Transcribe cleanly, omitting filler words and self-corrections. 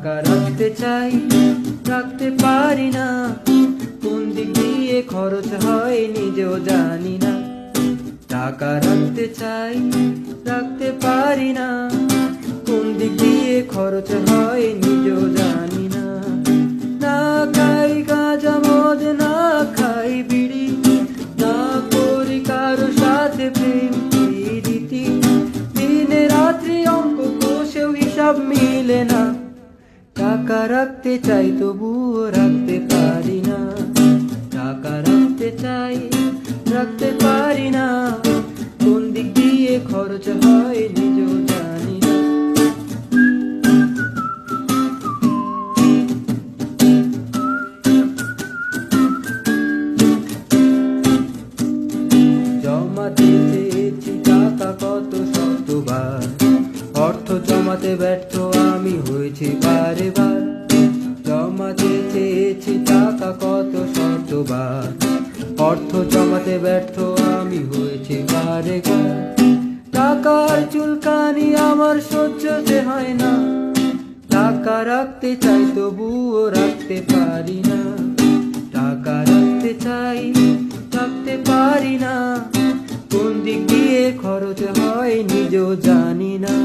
টাকা রাখতে চাই, রাখতে পারি না, কোন দিক দিয়ে খরচ হয় নিজেও জানি না। টাকা রাখতে চাই, রাখতে পারি না, কোন দিক দিয়ে খরচ হয় নিজেও জানি না। না খাই গাঁজা মদ, না খাই বিড়ি, না করি কারো সাথে প্রেম প্রীতি, দিনে রাত্রি অঙ্ক কষেও হিসাব মিলে না। টাকা রাখতে চাই তবুও রাখতে পারি না, টাকা রাখতে চাই, রাখতে পারি না, কোন দিক দিয়ে খরচ হয় নিজেও জানি না। জমাতে চেয়েছি টাকা কত শতবার, অর্থ জমাতে ব্যর্থ আমি হয়েছি বারে বার। জমাতে চেয়েছি টাকা কত শতবার, অর্থ জমাতে ব্যর্থ আমি হয়েছি বারে বার। টাকার চুলকানি আমার সহ্য যে হয় না, টাকা রাখতে চাই তবুও রাখতে পারি না। টাকা রাখতে চাই, রাখতে পারি না, কোন দিক দিয়ে খরচ হয় নিজেও জানি না।